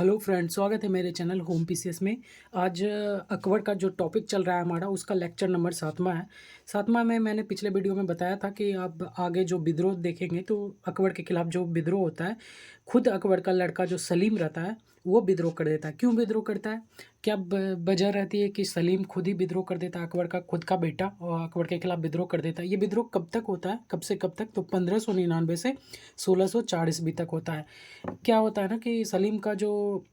Hello friends, स्वागत है मेरे चैनल होम पीसीएस में। आज अकबर का जो टॉपिक चल रहा है हमारा, उसका लेक्चर नंबर 7वां है। 7वां में मैंने पिछले वीडियो में बताया था कि अब आगे जो विद्रोह देखेंगे तो अकबर के खिलाफ जो विद्रोह होता है, खुद अकबर का लड़का जो सलीम रहता है वो विद्रोह कर देता है। क्यों विद्रोह करता है? क्या वजह रहती है कि सलीम खुद ही विद्रोह कर देता है? अकबर का खुद का बेटा और अकबर के खिलाफ विद्रोह कर देता है। ये विद्रोह कब तक होता है, कब से कब तक? तो 1599 से 1604 ईस्वी तक होता है। क्या होता है ना कि सलीम का जो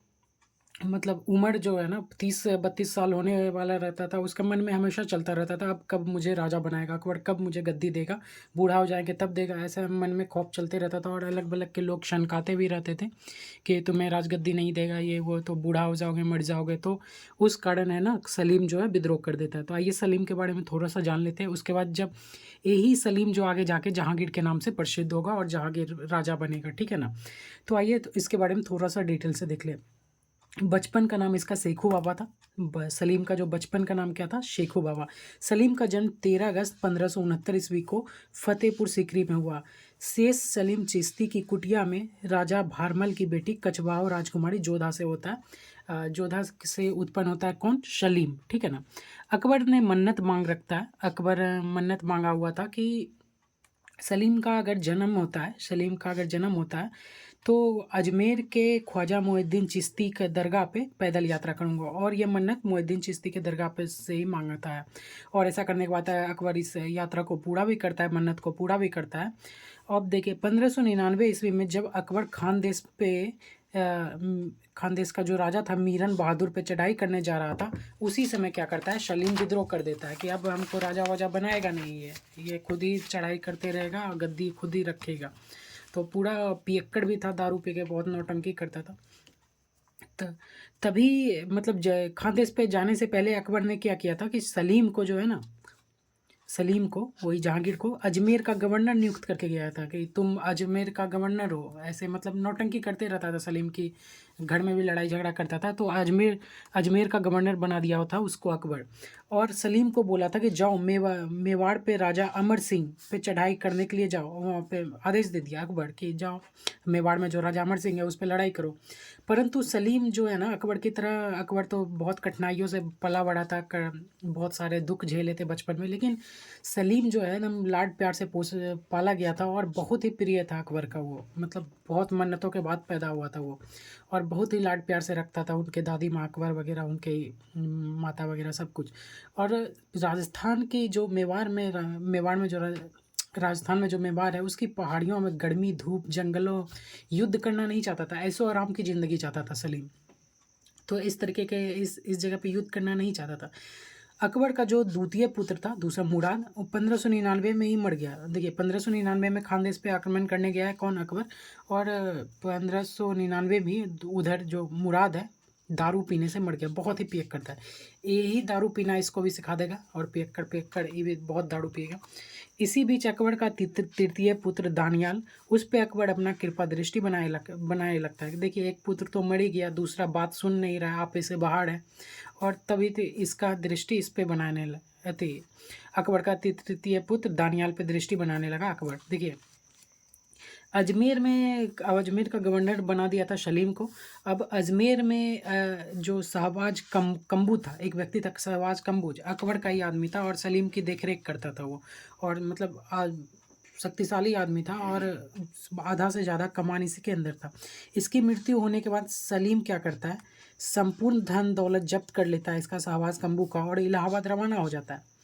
मतलब उम्र जो है ना 30 से 32 साल होने वाला रहता था, उसके मन में हमेशा चलता रहता था, अब कब मुझे राजा बनाएगा अकबर, कब मुझे गद्दी देगा, बूढ़ा हो जाएंगे तब देगा। ऐसे मन में खौफ चलते रहता था और अलग अलग के लोग शनकाते भी रहते थे कि तुम्हें राजगद्दी नहीं देगा, ये वो, तो बूढ़ा हो जाओगे, मर जाओगे। तो उस कारण है ना सलीम जो है विद्रोह कर देता है। तो आइए सलीम के बारे में थोड़ा सा जान लेते हैं। उसके बाद जब यही सलीम जो आगे जाके जहांगीर के नाम से प्रसिद्ध होगा और जहांगीर राजा बनेगा, ठीक है ना। तो आइए तो इसके बारे में थोड़ा सा डिटेल से देख ले। बचपन का नाम इसका शेखू बाबा था। सलीम का जो बचपन का नाम क्या था? शेखू बाबा। सलीम का जन्म 13 अगस्त 1569 ईस्वी को फतेहपुर सीकरी में हुआ। शेष सलीम चिश्ती की कुटिया में राजा भारमल की बेटी कछवाहो राजकुमारी जोधा से होता है। जोधा से उत्पन्न होता है कौन? सलीम, ठीक है ना। अकबर ने मन्नत मांग रखता है। अकबर मन्नत मांगा हुआ था कि सलीम का अगर जन्म होता है तो अजमेर के ख्वाजा मोहिद्दीन चिश्ती के दरगाह पे पैदल यात्रा करूंगा। और ये मन्नत मोहिद्दीन चिश्ती के दरगाह पे से ही मांगता है। और ऐसा करने के बाद अकबर इस यात्रा को पूरा भी करता है, मन्नत को पूरा भी करता है। अब देखिए 1599 ईस्वी में जब अकबर खानदेश पे खानदेश का जो राजा था मीरन बहादुर पे चढ़ाई करने जा रहा था, उसी समय क्या करता है? सलीम विद्रोह कर देता है कि अब हमको राजा वाजा बनाएगा नहीं, ये खुद ही चढ़ाई करते रहेगा और गद्दी खुद ही रखेगा। तो पूरा पियक्कड़ भी था, दारू पी के बहुत नौटंकी करता था। त तभी मतलब खानदेश पे जाने से पहले अकबर ने क्या किया था कि सलीम को जो है ना, सलीम को, वही जहांगीर को अजमेर का गवर्नर नियुक्त करके गया था कि तुम अजमेर का गवर्नर हो। ऐसे मतलब नौटंकी करते रहता था सलीम की, घर में भी लड़ाई झगड़ा करता था। तो अजमेर अजमेर का गवर्नर बना दिया था उसको अकबर। और सलीम को बोला था कि जाओ मेवाड़ पे राजा अमर सिंह पे चढ़ाई करने के लिए जाओ। वहाँ पे आदेश दे दिया अकबर कि जाओ मेवाड़ में जो राजा अमर सिंह है उस पर लड़ाई करो। परंतु सलीम जो है ना अकबर की तरह, अकबर तो बहुत कठिनाइयों से पला बड़ा था, बहुत सारे दुख झेले थे बचपन में, लेकिन सलीम जो है एकदम लाड प्यार से पोस पाला गया था और बहुत ही प्रिय था अकबर का। वो मतलब बहुत मन्नतों के बाद पैदा हुआ था वो, और बहुत ही लाड प्यार से रखता था उनके दादी माँ अकबर वगैरह, उनके माता वगैरह सब कुछ। और राजस्थान की जो मेवाड़ में जो राजस्थान में जो मेवाड़ है उसकी पहाड़ियों में गर्मी, धूप, जंगलों, युद्ध करना नहीं चाहता था, ऐशो आराम की ज़िंदगी चाहता था सलीम। तो इस तरीके के इस जगह पे युद्ध करना नहीं चाहता था। अकबर का जो द्वितीय पुत्र था, दूसरा मुराद, वो 1599 में ही मर गया। देखिए 1599 में खानदेश पे आक्रमण करने गया है कौन? अकबर। और 1599 में ही उधर जो मुराद है दारू पीने से मर गया। बहुत ही पियक्कड़ करता है, यही दारू पीना इसको भी सिखा देगा। और पियक्कड़ पियक्कड़ ये भी बहुत दारू पिएगा। इसी बीच अकबर का तृतीय पुत्र दानियाल, उस पे अकबर अपना कृपा दृष्टि बनाए लगता है। देखिए एक पुत्र तो मर ही गया, दूसरा बात सुन नहीं रहा, आप इसे बाहर है, और तभी तो इसका दृष्टि इस पे बनाने लगे। अकबर का तृतीय पुत्र दानियाल पे दृष्टि बनाने लगा अकबर। देखिए अजमेर का गवर्नर बना दिया था सलीम को। अब अजमेर में जो शहबाज कम्बू था, एक व्यक्ति था शहबाज कम्बूज, अकबर का ही आदमी था और सलीम की देखरेख करता था वो। और मतलब शक्तिशाली आदमी था और आधा से ज़्यादा कमान इसी के अंदर था। इसकी मृत्यु होने के बाद सलीम क्या करता है? संपूर्ण धन दौलत जब्त कर लेता है इसका, शहबाज कम्बू का, और इलाहाबाद रवाना हो जाता है।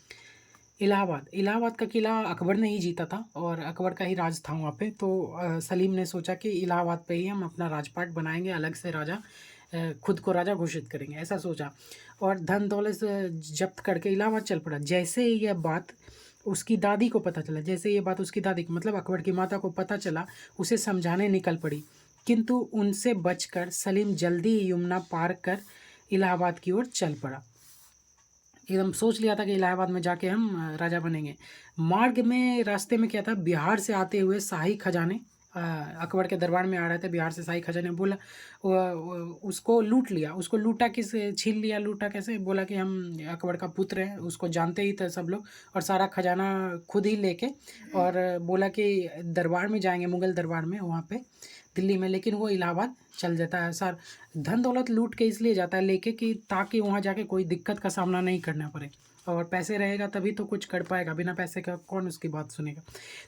इलाहाबाद का किला अकबर ने ही जीता था और अकबर का ही राज था वहाँ पे। तो सलीम ने सोचा कि इलाहाबाद पे ही हम अपना राजपाट बनाएंगे, अलग से राजा, खुद को राजा घोषित करेंगे, ऐसा सोचा। और धन दौलत जब्त करके इलाहाबाद चल पड़ा। जैसे ही यह बात उसकी दादी को पता चला, जैसे ये बात उसकी दादी को मतलब अकबर की माता को पता चला, उसे समझाने निकल पड़ी। किंतु उनसे बचकर सलीम जल्दी ही यमुना पार कर इलाहाबाद की ओर चल पड़ा। एकदम सोच लिया था कि इलाहाबाद में जाके हम राजा बनेंगे। मार्ग में रास्ते में क्या था? बिहार से आते हुए शाही खजाने अकबर के दरबार में आ रहे थे, बिहार से शाही खजाने, बोला उसको लूट लिया। उसको लूटा किस छीन लिया? लूटा कैसे? बोला कि हम अकबर का पुत्र हैं, उसको जानते ही थे सब लोग, और सारा खजाना खुद ही लेके, और बोला कि दरबार में जाएंगे, मुगल दरबार में, वहाँ पे दिल्ली में, लेकिन वो इलाहाबाद चल जाता है। सर धन दौलत लूट के इसलिए जाता है लेके कि ताकि वहाँ जाके कोई दिक्कत का सामना नहीं करना पड़े, और पैसे रहेगा तभी तो कुछ कर पाएगा, बिना पैसे का कौन उसकी बात सुनेगा।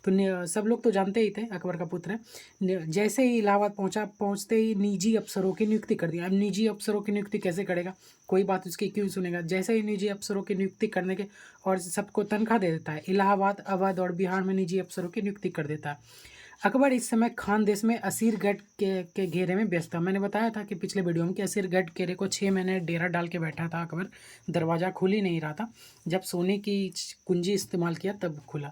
तो सब लोग तो जानते ही थे अकबर का पुत्र है। जैसे ही इलाहाबाद पहुँचते ही निजी अफसरों की नियुक्ति कर दिया। अब निजी अफसरों की नियुक्ति कैसे करेगा, कोई बात उसकी क्यों सुनेगा। जैसे ही निजी अफसरों की नियुक्ति करने के और सबको तनख्वाह दे देता है, इलाहाबाद, अवध और बिहार में निजी अफसरों की नियुक्ति कर देता है। अकबर इस समय खानदेश में असीरगढ़ के घेरे में व्यस्त था। मैंने बताया था कि पिछले वीडियो में कि असीरगढ़ घेरे को 6 महीने डेरा डाल के बैठा था अकबर, दरवाज़ा खुल ही नहीं रहा था। जब सोने की कुंजी इस्तेमाल किया तब खुला।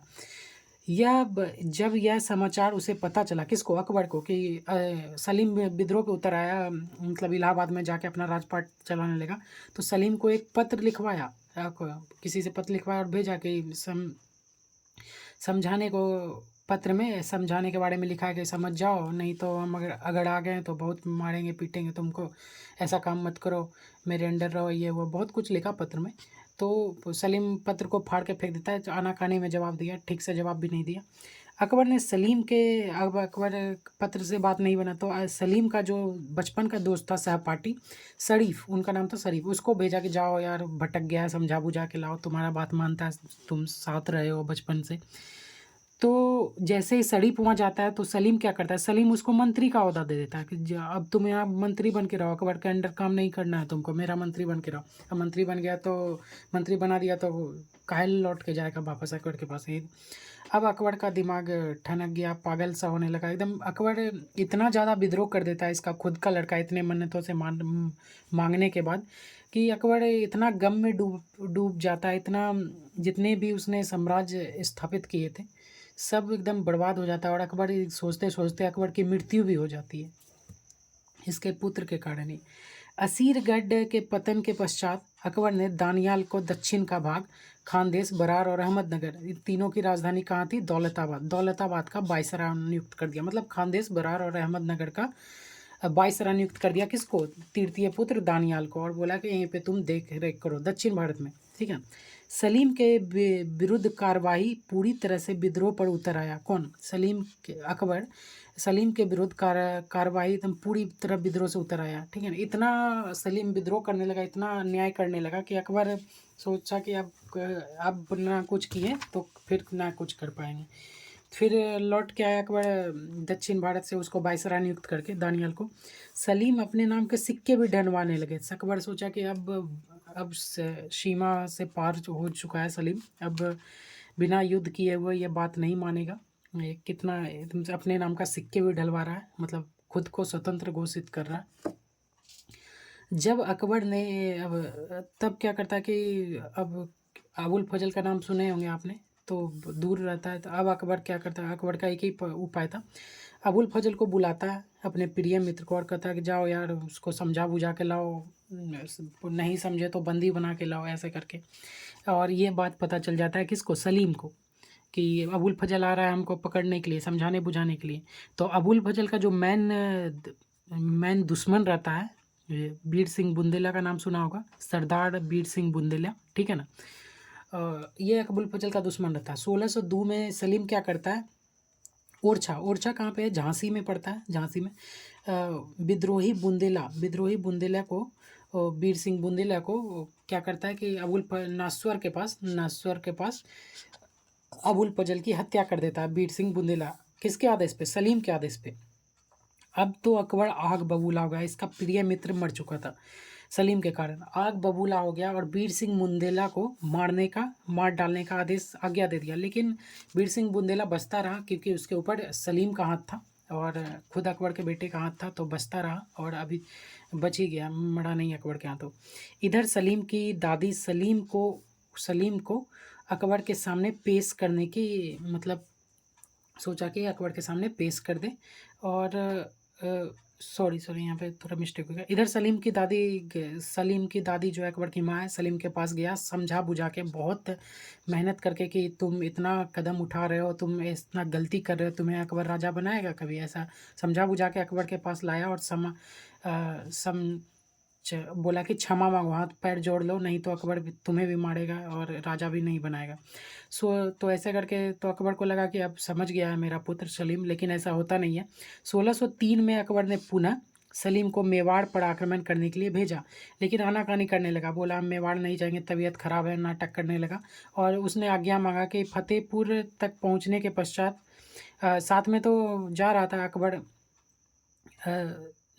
जब यह समाचार उसे पता चला, किसको, अकबर को, कि सलीम विद्रोह पे उतर आया, मतलब इलाहाबाद में जाके अपना राजपाट चलाने लगा, तो सलीम को एक पत्र लिखवाया, किसी से पत्र लिखवाया और भेजा कि समझाने को, पत्र में समझाने के बारे में लिखा है कि समझ जाओ, नहीं तो हम अगर आ गए तो बहुत मारेंगे पीटेंगे तुमको, ऐसा काम मत करो, मेरे अंडर रहो, ये वो बहुत कुछ लिखा पत्र में। तो सलीम पत्र को फाड़ के फेंक देता है, आनाकानी में जवाब दिया, ठीक से जवाब भी नहीं दिया। अकबर ने सलीम के, अब अकबर पत्र से बात नहीं बना तो सलीम का जो बचपन का दोस्त था, सहपाठी शरीफ, उनका नाम था शरीफ, उसको भेजा कि जाओ यार, भटक गया है, समझा बुझा के लाओ, तुम्हारा बात मानता है, तुम साथ रहे हो बचपन से। तो जैसे ही शरीफ वहाँ जाता है तो सलीम क्या करता है, सलीम उसको मंत्री का ओहदा दे देता है कि अब तुम यहाँ मंत्री बन के रहो, अकबर के अंडर काम नहीं करना है तुमको, मेरा मंत्री बन के रहो। अब मंत्री बन गया तो, मंत्री बना दिया तो काहे लौट के जाएगा वापस अकबर के पास। अब अकबर का दिमाग ठनक गया, पागल सा होने लगा एकदम। अकबर इतना ज़्यादा विद्रोह कर देता है, इसका खुद का लड़का इतने मन्नतों से मांगने के बाद, कि अकबर इतना गम में डूब डूब जाता है, इतना, जितने भी उसने साम्राज्य स्थापित किए थे सब एकदम बर्बाद हो जाता है। और अकबर सोचते सोचते अकबर की मृत्यु भी हो जाती है इसके पुत्र के कारण ही। असीरगढ़ के पतन के पश्चात अकबर ने दानियाल को दक्षिण का भाग, खानदेश, बरार और अहमदनगर, इन तीनों की राजधानी कहाँ थी, दौलताबाद, दौलताबाद का वायसराय नियुक्त कर दिया। मतलब खानदेश, बरार और अहमदनगर का वायसराय नियुक्त कर दिया, किसको, तृतीय पुत्र दानियाल को, और बोला कि यहीं पे तुम देख रेख करो दक्षिण भारत में, ठीक है। सलीम के विरुद्ध कार्रवाई पूरी तरह से विद्रोह पर उतर आया। कौन, अकबर सलीम के विरुद्ध कार्रवाई एकदम पूरी तरह विद्रोह से उतर आया, ठीक है ना। इतना सलीम विद्रोह करने लगा, इतना अन्याय करने लगा कि अकबर सोचा कि अब ना कुछ किए तो फिर ना कुछ कर पाएंगे। फिर लौट के आया अकबर दक्षिण भारत से, उसको वायसराय नियुक्त करके, दानियाल को। सलीम अपने नाम के सिक्के भी ढनवाने लगे। अकबर सोचा कि अब सीमा से पार हो चुका है सलीम, अब बिना युद्ध किए हुए ये बात नहीं मानेगा। ये कितना एकदम से अपने नाम का सिक्के भी ढलवा रहा है, मतलब खुद को स्वतंत्र घोषित कर रहा है। जब अकबर ने, अब तब क्या करता है कि अब अबुल फजल का नाम सुने होंगे आपने, तो दूर रहता है। तो अब अकबर क्या करता है, अकबर का एक ही उपाय था, अबुल फजल को बुलाता है अपने प्रिय मित्र को और कहता है कि जाओ यार उसको समझा बुझा के लाओ, नहीं समझे तो बंदी बना के लाओ, ऐसे करके। और ये बात पता चल जाता है किसको, सलीम को, कि अबुल फजल आ रहा है हमको पकड़ने के लिए, समझाने बुझाने के लिए। तो अबुल फजल का जो मैन दुश्मन रहता है, ये बीर सिंह बुंदेला का नाम सुना होगा, सरदार बीर सिंह बुंदेला, ठीक है ना। ये अबुल फजल का दुश्मन रहता है। 1602 में सलीम क्या करता है, ओरछा, ओरछा कहाँ पे है, झांसी में पड़ता है, झांसी में। विद्रोही बुंदेला को, बीर सिंह बुंदेला को क्या करता है कि नासवर के पास अबुल फजल की हत्या कर देता है बीर सिंह बुंदेला, किसके आदेश पे, सलीम के आदेश पे। अब तो अकबर आग बबूला हो गया, इसका प्रिय मित्र मर चुका था, सलीम के कारण आग बबूला हो गया, और बीर सिंह बुंदेला को मार डालने का आज्ञा दे दिया। लेकिन बीर सिंह बुंदेला बचता रहा, क्योंकि उसके ऊपर सलीम का हाथ था और खुद अकबर के बेटे का हाथ था, तो बचता रहा और अभी बच ही गया, मरा नहीं अकबर के हाथों। इधर सलीम की दादी सलीम को अकबर के सामने पेश करने की, मतलब सोचा कि अकबर के सामने पेश कर दे। और सॉरी यहाँ पे थोड़ा मिस्टेक हो गया। इधर सलीम की दादी जो है अकबर की माँ है, सलीम के पास गया, समझा बुझा के, बहुत मेहनत करके कि तुम इतना कदम उठा रहे हो, तुम इतना गलती कर रहे हो, तुम्हें अकबर राजा बनाएगा कभी, ऐसा समझा बुझा के अकबर के पास लाया और बोला कि क्षमा मांगो, हाथ पैर जोड़ लो, नहीं तो अकबर तुम्हें भी मारेगा और राजा भी नहीं बनाएगा। तो ऐसे करके तो अकबर को लगा कि अब समझ गया है मेरा पुत्र सलीम, लेकिन ऐसा होता नहीं है। 1603 में अकबर ने पुनः सलीम को मेवाड़ पर आक्रमण करने के लिए भेजा, लेकिन आनाकानी करने लगा, बोला हम मेवाड़ नहीं जाएंगे, तबीयत खराब है, नाटक करने लगा। और उसने आज्ञा मांगा कि फतेहपुर तक पहुंचने के पश्चात साथ में तो जा रहा था अकबर,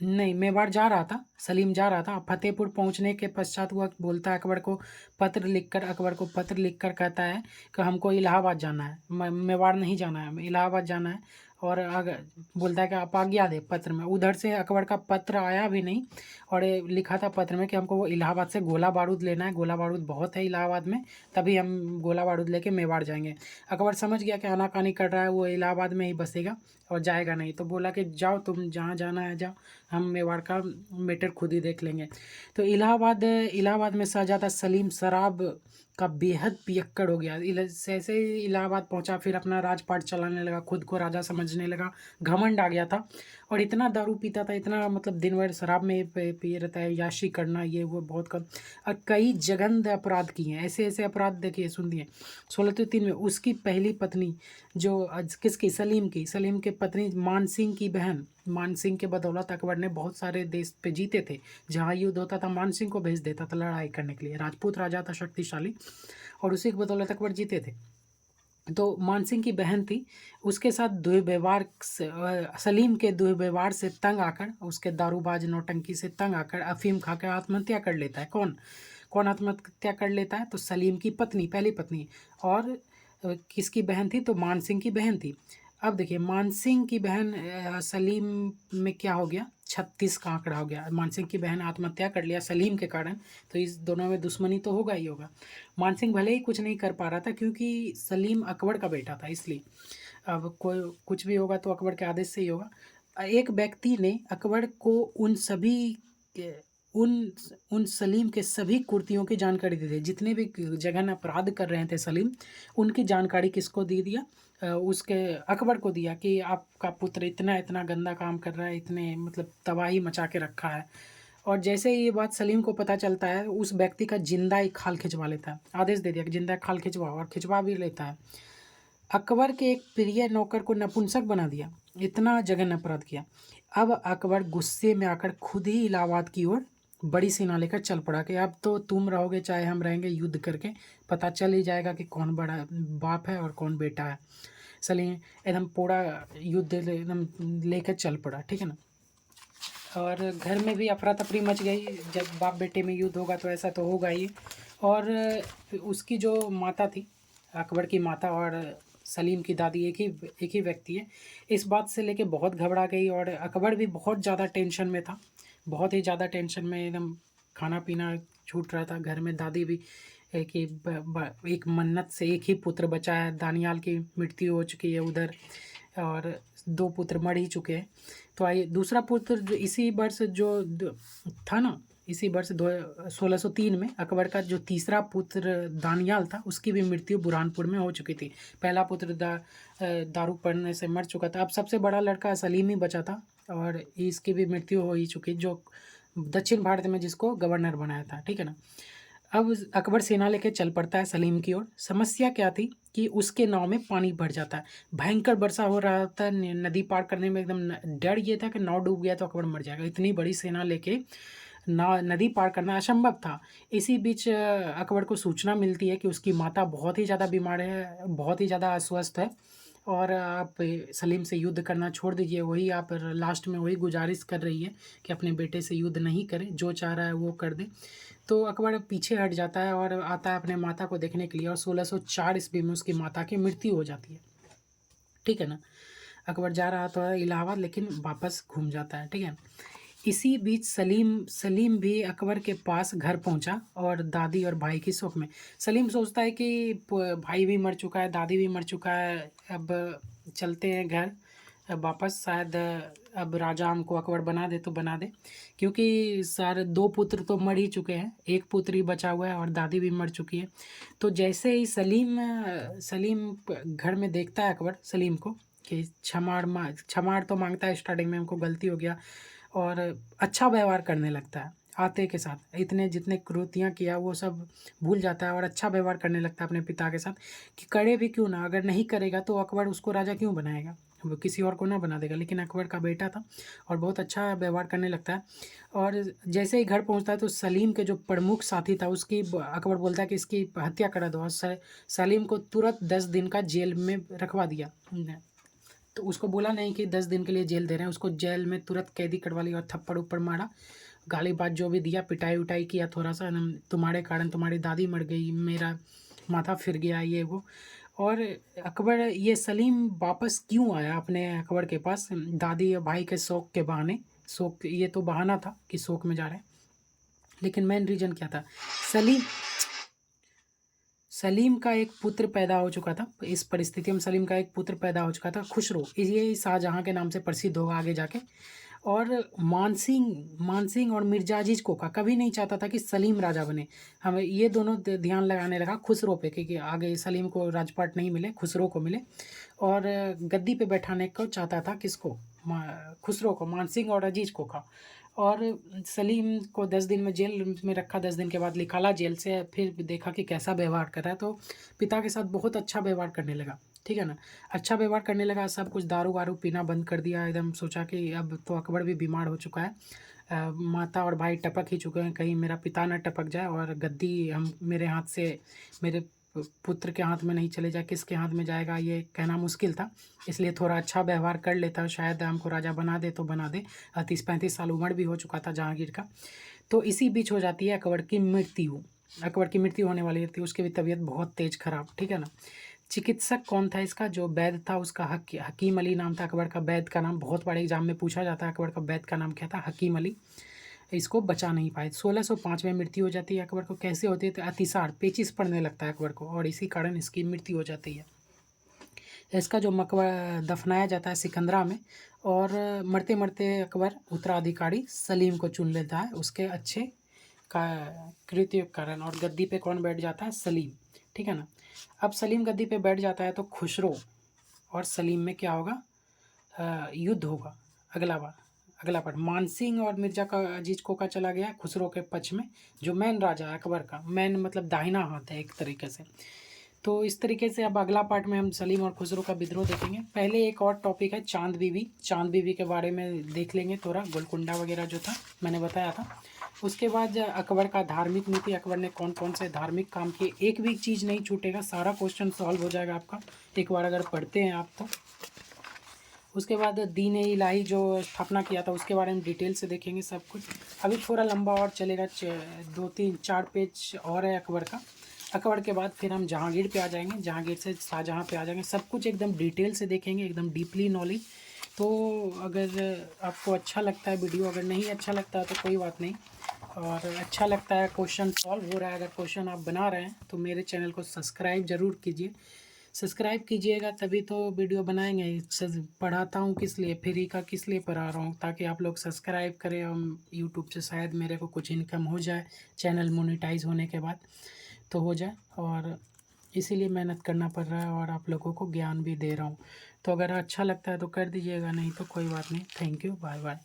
नहीं, मेवाड़ जा रहा था, सलीम जा रहा था। फतेहपुर पहुंचने के पश्चात वह बोलता है अकबर को पत्र लिखकर कहता है कि हमको इलाहाबाद जाना है, मेवाड़ नहीं जाना है, इलाहाबाद जाना है। और अगर बोलता है कि आप आज्ञा दे पत्र में। उधर से अकबर का पत्र आया भी नहीं, और ये लिखा था पत्र में कि हमको वो इलाहाबाद से गोला बारूद लेना है, गोला बारूद बहुत है इलाहाबाद में, तभी हम गोला बारूद लेके मेवाड़ जाएंगे। अकबर समझ गया कि आनाकानी कर रहा है, वो इलाहाबाद में ही बसेगा और जाएगा नहीं, तो बोला कि जाओ तुम जहाँ जाना है जाओ, हम मेवाड़ का मैटर खुद ही देख लेंगे। तो इलाहाबाद में शहजादा सलीम शराब का बेहद पियक्कड़ हो गया। जैसे ही इलाहाबाद पहुंचा, फिर अपना राजपाट चलाने लगा, खुद को राजा समझने लगा, घमंड आ गया था। और इतना दारू पीता था, इतना मतलब दिन भर शराब में पिए रहता है, याशी करना ये वो बहुत कम। और कई जघन्य अपराध किए हैं, ऐसे ऐसे अपराध देखिए सुनिए। 1603 में उसकी पहली पत्नी जो किसकी, सलीम के पत्नी मानसिंह की बहन, मानसिंह के बदौलत अकबर ने बहुत सारे देश पे जीते थे। जहाँ युद्ध होता था मानसिंह को भेज देता था लड़ाई करने के लिए, राजपूत राजा था शक्तिशाली, और उसी की बदौलत अकबर जीते थे। तो मानसिंह की बहन थी, उसके साथ दुर्व्यवहार सलीम के दुर्व्यवहार से तंग आकर, उसके दारूबाज नौटंकी से तंग आकर अफीम खाकर आत्महत्या कर लेता है। कौन कौन आत्महत्या कर लेता है? तो सलीम की पत्नी, पहली पत्नी। और किसकी बहन थी? तो मानसिंह की बहन थी। अब देखिए मानसिंह की बहन सलीम में क्या हो गया, 36 का आंकड़ा हो गया। मानसिंह की बहन आत्महत्या कर लिया सलीम के कारण, तो इस दोनों में दुश्मनी तो होगा ही होगा। मानसिंह भले ही कुछ नहीं कर पा रहा था, क्योंकि सलीम अकबर का बेटा था, इसलिए अब कोई कुछ भी होगा तो अकबर के आदेश से ही होगा। एक व्यक्ति ने अकबर को उन सभी उन उन सलीम के सभी कुर्तियों की जानकारी दे दी, जितने भी जघन्य अपराध कर रहे थे सलीम, उनकी जानकारी किसको दे दिया? उसके अकबर को दिया कि आपका पुत्र इतना इतना गंदा काम कर रहा है, इतने मतलब तबाही मचा के रखा है। और जैसे ही ये बात सलीम को पता चलता है, उस व्यक्ति का जिंदा एक खाल खिंचवा लेता है, आदेश दे दिया कि जिंदा खाल खिंचवाओ, और खिंचवा भी लेता है। अकबर के एक प्रिय नौकर को नपुंसक बना दिया, इतना जघन्य अपराध किया। अब अकबर गुस्से में आकर खुद ही इलाहाबाद की ओर बड़ी सेना लेकर चल पड़ा कि अब तो तुम रहोगे चाहे हम रहेंगे, युद्ध करके पता चल ही जाएगा कि कौन बड़ा बाप है और कौन बेटा है। सलीम एकदम पूरा युद्ध एकदम लेकर चल पड़ा, ठीक है ना। और घर में भी अफरा तफरी मच गई, जब बाप बेटे में युद्ध होगा तो ऐसा तो होगा ही। और उसकी जो माता थी, अकबर की माता और सलीम की दादी एक ही व्यक्ति है, इस बात से लेके बहुत घबरा गई। और अकबर भी बहुत ज़्यादा टेंशन में था, बहुत ही ज़्यादा टेंशन में, एकदम खाना पीना छूट रहा था। घर में दादी भी एक मन्नत से एक ही पुत्र बचा है, दानियाल की मृत्यु हो चुकी है उधर, और 2 पुत्र मर ही चुके हैं। तो आइए दूसरा पुत्र जो इसी वर्ष था ना, इसी वर्ष 1603 में अकबर का जो तीसरा पुत्र दानियाल था, उसकी भी मृत्यु बुरहानपुर में हो चुकी थी। पहला पुत्र दारू पड़ने से मर चुका था। अब सबसे बड़ा लड़का सलीम ही बचा था, और इसकी भी मृत्यु हो ही चुकी, जो दक्षिण भारत में जिसको गवर्नर बनाया था, ठीक है ना। अब अकबर सेना लेके चल पड़ता है सलीम की ओर। समस्या क्या थी कि उसके नाव में पानी भर जाता है, भयंकर वर्षा हो रहा था, नदी पार करने में एकदम डर ये था कि नाव डूब गया तो अकबर मर जाएगा। इतनी बड़ी सेना लेके नदी पार करना असंभव था। इसी बीच अकबर को सूचना मिलती है कि उसकी माता बहुत ही ज़्यादा बीमार है, बहुत ही ज़्यादा अस्वस्थ है, और आप सलीम से युद्ध करना छोड़ दीजिए। वही आप लास्ट में वही गुजारिश कर रही है कि अपने बेटे से युद्ध नहीं करें, जो चाह रहा है वो कर दे। तो अकबर पीछे हट जाता है और आता है अपने माता को देखने के लिए, और 1604 ईस्वी में उसकी माता की मृत्यु हो जाती है, ठीक है ना। अकबर जा रहा था इलाहाबाद, लेकिन वापस घूम जाता है, ठीक है। इसी बीच सलीम भी अकबर के पास घर पहुंचा, और दादी और भाई की शोक में। सलीम सोचता है कि भाई भी मर चुका है, दादी भी मर चुका है, अब चलते हैं घर वापस, शायद अब राजा हमको अकबर बना दे तो बना दे, क्योंकि सारे 2 पुत्र तो मर ही चुके हैं, एक पुत्र ही बचा हुआ है, और दादी भी मर चुकी है। तो जैसे ही सलीम घर में देखता है अकबर सलीम को, कि क्षमाड़ तो मांगता है स्टार्टिंग में, हमको गलती हो गया, और अच्छा व्यवहार करने लगता है। आते के साथ इतने जितने कृतियाँ किया वो सब भूल जाता है और अच्छा व्यवहार करने लगता है अपने पिता के साथ, कि करे भी क्यों ना, अगर नहीं करेगा तो अकबर उसको राजा क्यों बनाएगा, वो किसी और को ना बना देगा। लेकिन अकबर का बेटा था और बहुत अच्छा व्यवहार करने लगता है। और जैसे ही घर पहुंचता है तो सलीम के जो प्रमुख साथी था उसकी अकबर बोलता है कि इसकी हत्या करा दो, और सलीम को तुरंत 10 दिन का जेल में रखवा दिया। तो उसको बोला नहीं कि 10 दिन के लिए जेल दे रहे हैं, उसको जेल में तुरंत कैदी करवा लिया और थप्पड़ उप्पड़ मारा, गाली बात जो भी दिया, पिटाई उटाई किया थोड़ा सा, तुम्हारे कारण तुम्हारी दादी मर गई, मेरा माथा फिर गया, ये वो। और अकबर, ये सलीम वापस क्यों आया अपने अकबर के पास, दादी और भाई के शौक के बहाने, शौक ये तो बहाना था कि शौक में जा रहे हैं, लेकिन मेन रीज़न क्या था। सलीम सलीम का एक पुत्र पैदा हो चुका था, इस परिस्थिति में सलीम का एक पुत्र पैदा हो चुका था, खुसरो, ये शाहजहाँ के नाम से प्रसिद्ध होगा आगे जाके। और मानसिंह और मिर्जा अजीज कोका कभी नहीं चाहता था कि सलीम राजा बने। हमें ये दोनों ध्यान लगाने लगा खुसरो पे, क्योंकि आगे सलीम को राजपाट नहीं मिले, खुसरो को मिले। और गद्दी पे बैठाने को चाहता था किसको, खुसरो को, मानसिंह और अजीज कोका। और सलीम को 10 दिन में जेल में रखा, 10 दिन के बाद निकाला जेल से, फिर देखा कि कैसा व्यवहार कर रहा है, तो पिता के साथ बहुत अच्छा व्यवहार करने लगा, ठीक है ना। अच्छा व्यवहार करने लगा, सब कुछ दारू वारू पीना बंद कर दिया एकदम, सोचा कि अब तो अकबर भी बीमार हो चुका है, माता और भाई टपक ही चुके हैं, कहीं मेरा पिता ना टपक जाए और गद्दी हम मेरे हाथ से, मेरे पुत्र के हाथ में नहीं चले जाए, किसके हाथ में जाएगा ये कहना मुश्किल था। इसलिए थोड़ा अच्छा व्यवहार कर लेता, शायद हमको राजा बना दे तो बना दे। 30-35 साल उम्र भी हो चुका था जहांगीर का। तो इसी बीच हो जाती है अकबर की मृत्यु। अकबर की मृत्यु होने वाली थी, उसकी भी तबीयत बहुत तेज खराब, ठीक है ना। चिकित्सक कौन था इसका, जो वैद्य था उसका हकीम अली नाम था अकबर का। वैद्य का नाम बहुत बड़े एग्जाम में पूछा जाता है, अकबर का वैद्य का नाम क्या था, हकीम अली। इसको बचा नहीं पाए, 1605 में मृत्यु हो जाती है अकबर को। कैसे होती है, तो अतिसार, पेचिस पड़ने लगता है अकबर को, और इसी कारण इसकी मृत्यु हो जाती है। इसका जो मकबरा दफनाया जाता है सिकंदरा में, और मरते मरते अकबर उत्तराधिकारी सलीम को चुन लेता है उसके अच्छे का कृत्य के कारण, और गद्दी पे कौन बैठ जाता है, सलीम, ठीक है ना। अब सलीम गद्दी पे बैठ जाता है तो खुसरो और सलीम में क्या होगा, युद्ध होगा। अगला बार अगला पार्ट, मानसिंह और मिर्जा का अजीज कोका चला गया खुसरो के पक्ष में, जो मैन राजा है अकबर का, मैन मतलब दाहिना हाथ है एक तरीके से। तो इस तरीके से अब अगला पार्ट में हम सलीम और खुसरो का विद्रोह देखेंगे। पहले एक और टॉपिक है चांद बीवी, चांद बीवी के बारे में देख लेंगे थोड़ा, गोलकुंडा वगैरह जो था मैंने बताया था। उसके बाद अकबर का धार्मिक नीति, अकबर ने कौन कौन से धार्मिक काम किए, एक भी चीज़ नहीं छूटेगा, सारा क्वेश्चन सॉल्व हो जाएगा आपका एक बार अगर पढ़ते हैं आप तो। उसके बाद दीन इलाही जो स्थापना किया था उसके बारे में डिटेल से देखेंगे सब कुछ। अभी थोड़ा लंबा और चलेगा, 2-3-4 पेज और है अकबर का। अकबर के बाद फिर हम जहांगीर पे आ जाएंगे, जहांगीर से शाहजहाँ पे आ जाएंगे, सब कुछ एकदम डिटेल से देखेंगे, एकदम डीपली नॉलेज। तो अगर आपको अच्छा लगता है वीडियो, अगर नहीं अच्छा लगता है तो कोई बात नहीं, और अच्छा लगता है, क्वेश्चन सॉल्व हो रहा है, अगर क्वेश्चन आप बना रहे हैं तो मेरे चैनल को सब्सक्राइब ज़रूर कीजिए। सब्सक्राइब कीजिएगा तभी तो वीडियो बनाएंगे। पढ़ाता हूँ किस लिए, फ्री का किस लिए पढ़ा रहा हूँ, ताकि आप लोग सब्सक्राइब करें और यूट्यूब से शायद मेरे को कुछ इनकम हो जाए, चैनल मोनेटाइज होने के बाद तो हो जाए, और इसीलिए मेहनत करना पड़ रहा है और आप लोगों को ज्ञान भी दे रहा हूँ। तो अगर अच्छा लगता है तो कर दीजिएगा, नहीं तो कोई बात नहीं। Thank you, bye bye.